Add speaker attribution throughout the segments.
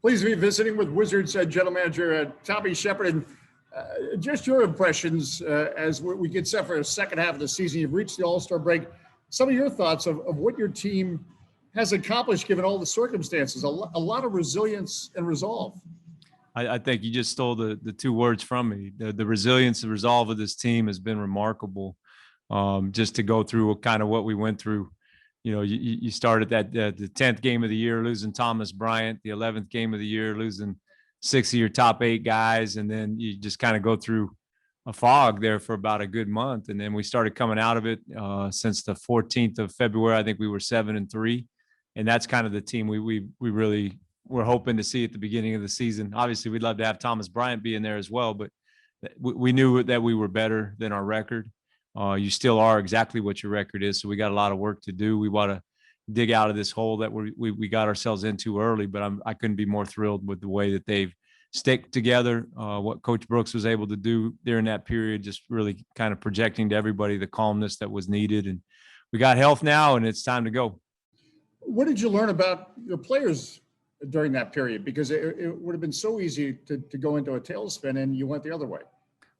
Speaker 1: Pleased to be visiting with Wizards general manager Tommy Sheppard. And just your impressions as we get set for the second half of the season. You've reached the All-Star break. Some of your thoughts of what your team has accomplished given all the circumstances. A lot of resilience and resolve.
Speaker 2: I think you just stole the two words from me. The resilience and resolve of this team has been remarkable. Just to go through kind of what we went through. You know, you started that the 10th game of the year losing Thomas Bryant, the 11th game of the year losing 6 of your top 8 guys, and then you just kind of go through a fog there for about a good month, and then we started coming out of it. Since the 14th of February, I think we were 7-3, and that's kind of the team we really were hoping to see at the beginning of the season. Obviously, we'd love to have Thomas Bryant be in there as well, but we knew that we were better than our record. You still are exactly what your record is. So we got a lot of work to do. We want to dig out of this hole that we got ourselves into early, but I couldn't be more thrilled with the way that they've stuck together. What Coach Brooks was able to do during that period, just really kind of projecting to everybody the calmness that was needed. And we got health now, and it's time to go.
Speaker 1: What did you learn about your players during that period? Because it would have been so easy to go into a tailspin, and you went the other way.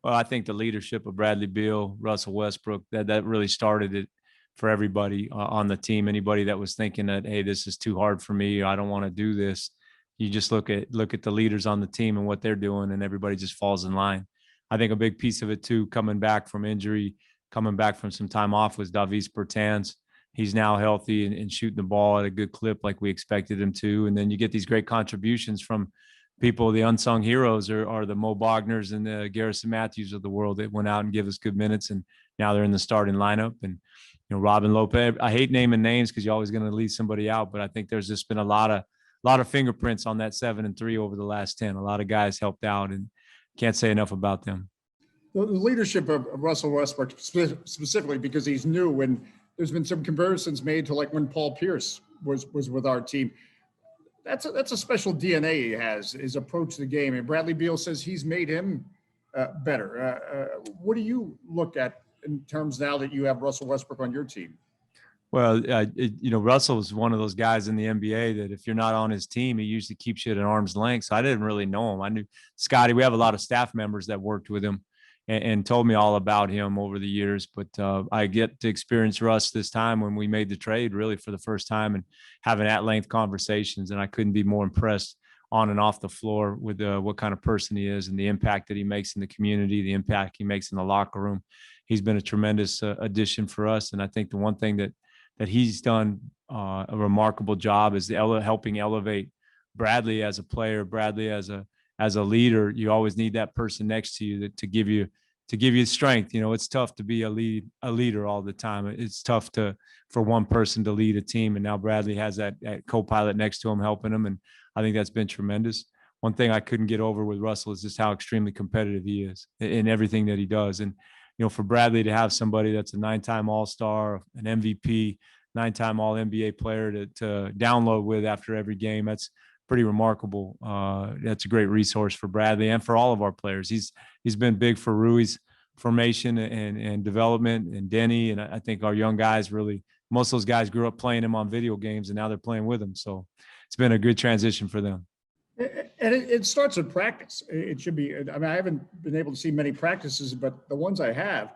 Speaker 2: Well, I think the leadership of Bradley Beal, Russell Westbrook, that really started it for everybody on the team. Anybody that was thinking that, hey, this is too hard for me, I don't want to do this. You just look at the leaders on the team and what they're doing, and everybody just falls in line. I think a big piece of it too, coming back from injury, coming back from some time off, was Davis Bertans. He's now healthy and shooting the ball at a good clip like we expected him to. And then you get these great contributions from people. The unsung heroes are the Mo Bogners and the Garrison Matthews of the world that went out and give us good minutes, and now they're in the starting lineup. And Robin Lopez. I hate naming names because you're always going to leave somebody out, but I think there's just been a lot of fingerprints on that 7-3 over the last 10. A lot of guys helped out, and can't say enough about them.
Speaker 1: The leadership of Russell Westbrook specifically, because he's new, and there's been some comparisons made to like when Paul Pierce was with our team. That's a special DNA he has, his approach to the game. And Bradley Beal says he's made him better. What do you look at in terms now that you have Russell Westbrook on your team?
Speaker 2: Well, Russell is one of those guys in the NBA that if you're not on his team, he usually keeps you at an arm's length. So I didn't really know him. I knew Scotty. We have a lot of staff members that worked with him and told me all about him over the years. But I get to experience Russ this time when we made the trade really for the first time and having at-length conversations. And I couldn't be more impressed on and off the floor with what kind of person he is and the impact that he makes in the community, the impact he makes in the locker room. He's been a tremendous addition for us. And I think the one thing that he's done a remarkable job is helping elevate Bradley as a player, Bradley as a leader. You always need that person next to you to give you strength. It's tough to be a leader all the time. It's tough for one person to lead a team. And now Bradley has that co-pilot next to him, helping him. And I think that's been tremendous. One thing I couldn't get over with Russell is just how extremely competitive he is in everything that he does. And, for Bradley to have somebody that's a 9-time All-Star, an MVP, 9-time All-NBA player to download with after every game, that's pretty remarkable. That's a great resource for Bradley and for all of our players. He's been big for Rui's formation and development, and Denny. And I think our young guys really, most of those guys grew up playing him on video games, and now they're playing with him. So it's been a good transition for them.
Speaker 1: And it starts with practice. It should be. I mean, I haven't been able to see many practices, but the ones I have,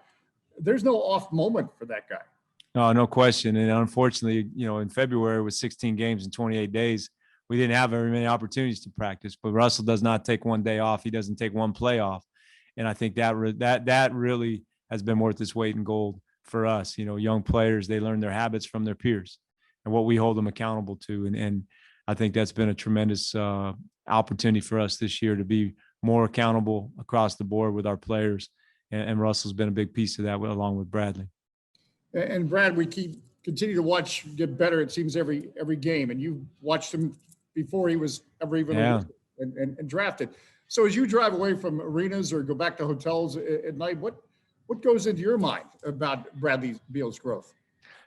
Speaker 1: there's no off moment for that guy.
Speaker 2: No question. And unfortunately, in February with 16 games in 28 days, we didn't have very many opportunities to practice. But Russell does not take one day off. He doesn't take one play off. And I think that really has been worth its weight in gold for us. Young players, they learn their habits from their peers and what we hold them accountable to. And I think that's been a tremendous opportunity for us this year to be more accountable across the board with our players. And Russell's been a big piece of that along with Bradley.
Speaker 1: And Brad, we continue to watch get better. It seems every game, and you watched him before he was ever even and drafted. So as you drive away from arenas or go back to hotels at night, what goes into your mind about Bradley Beal's growth?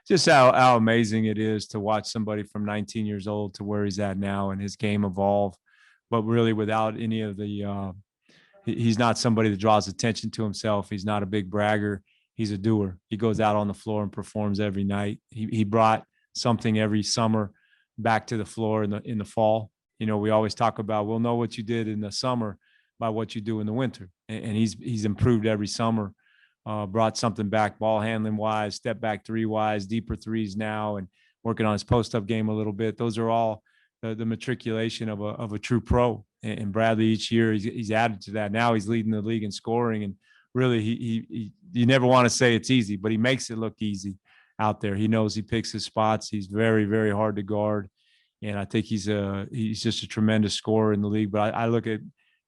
Speaker 2: Just how amazing it is to watch somebody from 19 years old to where he's at now and his game evolve, but really without any of he's not somebody that draws attention to himself. He's not a big bragger. He's a doer. He goes out on the floor and performs every night. He brought something every summer back to the floor in the fall. we always talk about, we'll know what you did in the summer by what you do in the winter. And he's improved every summer, brought something back ball handling wise, step back three wise, deeper threes now, and working on his post up game a little bit. Those are all the matriculation of a true pro. And Bradley, each year he's added to that. Now he's leading the league in scoring, and really he you never want to say it's easy, but he makes it look easy out there. He knows he picks his spots. He's very, very hard to guard. And I think he's just a tremendous scorer in the league. But I look at,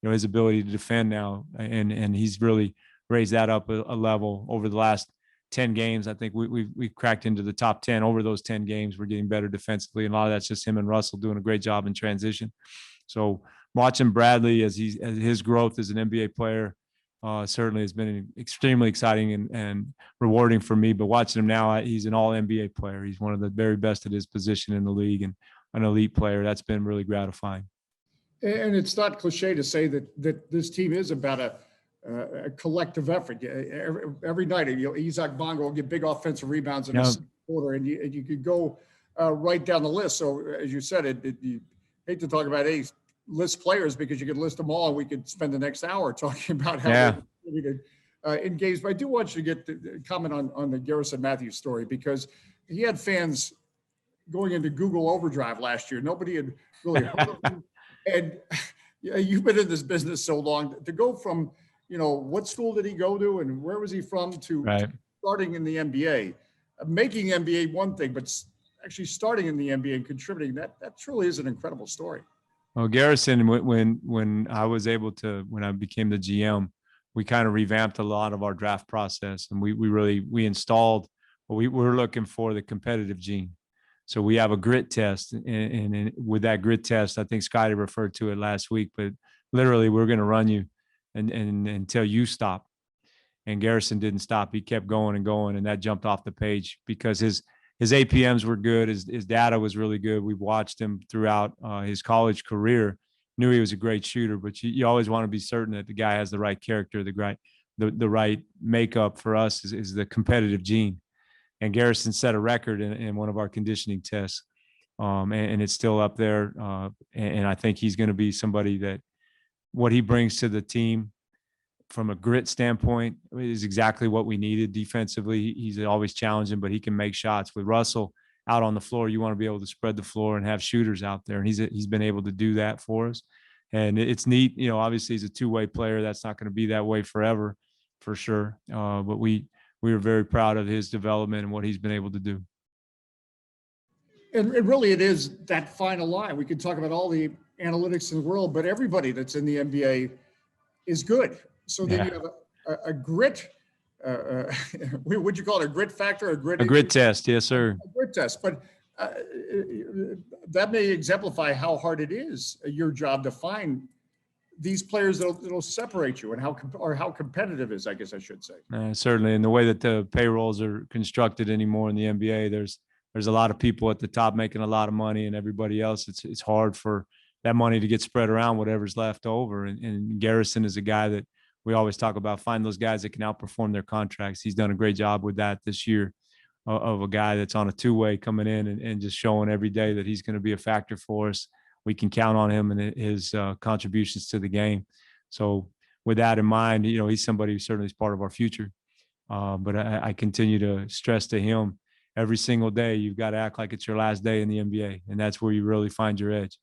Speaker 2: his ability to defend now, and he's really raised that up a level over the last 10 games. I think we cracked into the top 10 over those 10 games. We're getting better defensively, and a lot of that's just him and Russell doing a great job in transition. So watching Bradley as his growth as an NBA player certainly has been extremely exciting and rewarding for me. But watching him now, he's an all NBA player. He's one of the very best at his position in the league, and an elite player. That's been really gratifying.
Speaker 1: And it's not cliche to say that this team is about a collective effort. Every night, Isaac Bongo will get big offensive rebounds in the second quarter, and you could go right down the list. So as you said, you hate to talk about list players because you could list them all. We could spend the next hour talking about how they're contributed in games. But I do want you to get the comment on the Garrison Matthews story, because he had fans going into Google Overdrive last year. Nobody had really heard of him. And you've been in this business so long, to go from, what school did he go to and where was he from, to starting in the NBA, making NBA one thing, but actually starting in the NBA and contributing, that truly is an incredible story.
Speaker 2: Well, Garrison, when I became the GM, we kind of revamped a lot of our draft process, and we installed what we were looking for, the competitive gene. So we have a grit test, and with that grit test, I think Scotty referred to it last week, but literally we're going to run you and until you stop. And Garrison didn't stop. He kept going and going, and that jumped off the page because his APMs were good. His data was really good. We watched him throughout his college career, knew he was a great shooter, but you always want to be certain that the guy has the right character, the right makeup. For us is the competitive gene. And Garrison set a record in one of our conditioning tests, and it's still up there. And I think he's going to be somebody that what he brings to the team from a grit standpoint is exactly what we needed defensively. He's always challenging, but he can make shots. With Russell out on the floor, you want to be able to spread the floor and have shooters out there, and he's been able to do that for us. And it's neat. Obviously he's a two-way player. That's not going to be that way forever, for sure. But we were very proud of his development and what he's been able to do.
Speaker 1: And really, it is that final line. We could talk about all the analytics in the world, but everybody that's in the NBA is good. So then you have a grit. Would you call it a grit factor? A grit
Speaker 2: test, yes, sir.
Speaker 1: A grit test, but that may exemplify how hard it is your job to find these players that'll separate you, and how competitive is, I guess I should say.
Speaker 2: Certainly, in the way that the payrolls are constructed anymore in the NBA, there's a lot of people at the top making a lot of money, and everybody else, it's hard for that money to get spread around, whatever's left over. And Garrison is a guy that we always talk about, find those guys that can outperform their contracts. He's done a great job with that this year, of a guy that's on a two-way coming in and just showing every day that he's going to be a factor for us. We can count on him and his contributions to the game. So with that in mind, he's somebody who certainly is part of our future. But I continue to stress to him every single day, you've got to act like it's your last day in the NBA. And that's where you really find your edge.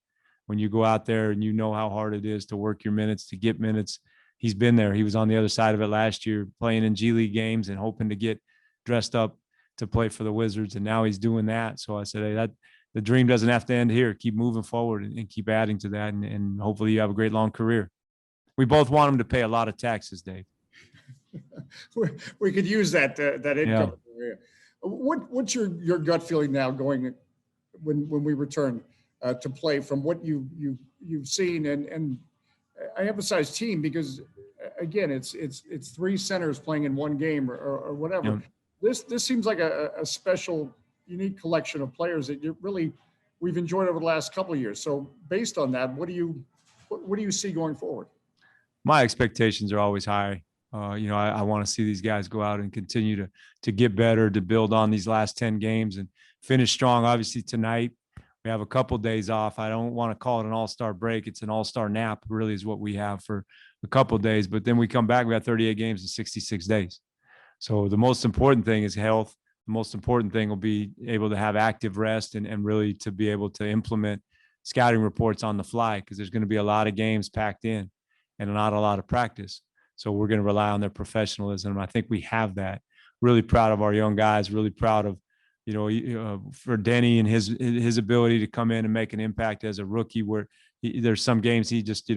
Speaker 2: When you go out there and you know how hard it is to work your minutes, to get minutes. He's been there. He was on the other side of it last year, playing in G League games and hoping to get dressed up to play for the Wizards. And now he's doing that. So I said, hey, the dream doesn't have to end here. Keep moving forward and keep adding to that. And hopefully you have a great long career. We both want him to pay a lot of taxes, Dave.
Speaker 1: We could use that income. Yeah. What's your gut feeling now going when we return to play, from what you've seen? And I emphasize team because, again, it's three centers playing in one game or whatever. Yeah. This seems like a special, unique collection of players that we've enjoyed over the last couple of years. So based on that, what do you see going forward?
Speaker 2: My expectations are always high. I want to see these guys go out and continue to get better, to build on these last 10 games and finish strong. Obviously tonight We have a couple days off. I don't want to call it an all-star break. It's an all-star nap, really, is what we have for a couple days. But then we come back. We have 38 games in 66 days. So the most important thing is health. The most important thing will be able to have active rest and really to be able to implement scouting reports on the fly, because there's going to be a lot of games packed in and not a lot of practice. So we're going to rely on their professionalism. I think we have that. Really proud of our young guys. Really proud of, for Denny and his ability to come in and make an impact as a rookie, where there's some games he just,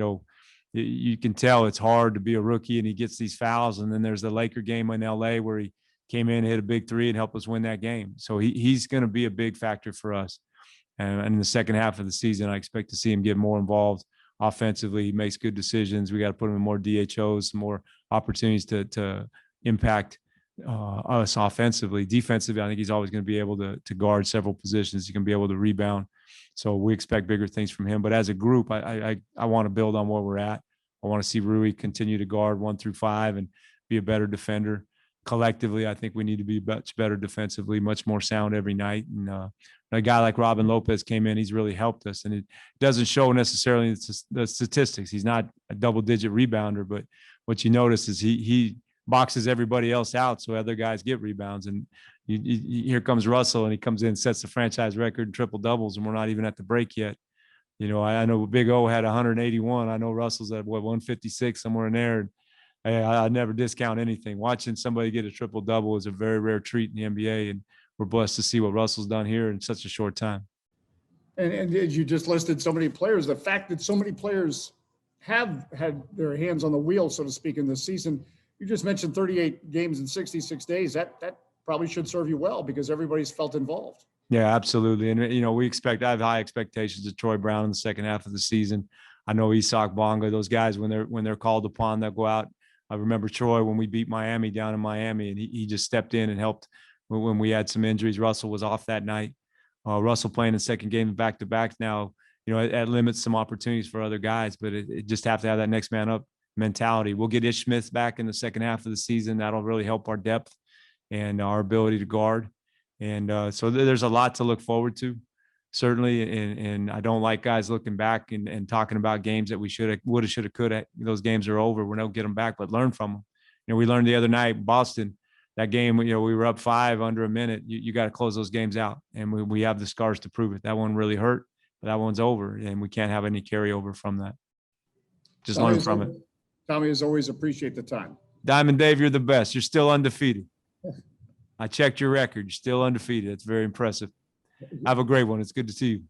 Speaker 2: you can tell it's hard to be a rookie and he gets these fouls. And then there's the Laker game in LA where he came in, hit a big three and helped us win that game. So he's going to be a big factor for us. And in the second half of the season, I expect to see him get more involved offensively. He makes good decisions. We got to put him in more DHOs, more opportunities to impact us offensively. Defensively, I think he's always going to be able to guard several positions. He can be able to rebound. So we expect bigger things from him. But as a group, I want to build on where we're at. I want to see Rui continue to guard 1 through 5 and be a better defender. Collectively, I think we need to be much better defensively, much more sound every night. And a guy like Robin Lopez came in, he's really helped us. And it doesn't show necessarily the statistics. He's not a double-digit rebounder, but what you notice is he boxes everybody else out so other guys get rebounds. And here comes Russell, and he comes in, sets the franchise record in triple doubles, and we're not even at the break yet. I know Big O had 181. I know Russell's at 156, somewhere in there. I never discount anything. Watching somebody get a triple double is a very rare treat in the NBA, and we're blessed to see what Russell's done here in such a short time.
Speaker 1: And you just listed so many players. The fact that so many players have had their hands on the wheel, so to speak, in this season. You just mentioned 38 games in 66 days. That probably should serve you well because everybody's felt involved. I have high expectations of Troy Brown in the second half of the season. I know Isak Bonga, those guys, when they're called upon, they'll go out. I remember Troy when we beat Miami down in Miami, and he just stepped in and helped when we had some injuries. Russell was off that night. Russell playing in second game back-to-back now, it limits some opportunities for other guys, but it just have to have that next man up mentality. We'll get Ish Smith back in the second half of the season. That'll really help our depth and our ability to guard. And so there's a lot to look forward to, certainly. And I don't like guys looking back and talking about games that we should have, would have, should have, could have. Those games are over. We're not get them back, but learn from them. We learned the other night in Boston, that game, we were up 5 under a minute. You got to close those games out. And we have the scars to prove it. That one really hurt, but that one's over. And we can't have any carryover from that. Just learn from it. Tommy, as always, appreciate the time.
Speaker 2: Diamond Dave, you're the best. You're still undefeated. I checked your record. You're still undefeated. It's very impressive. Have a great one. It's good to see you.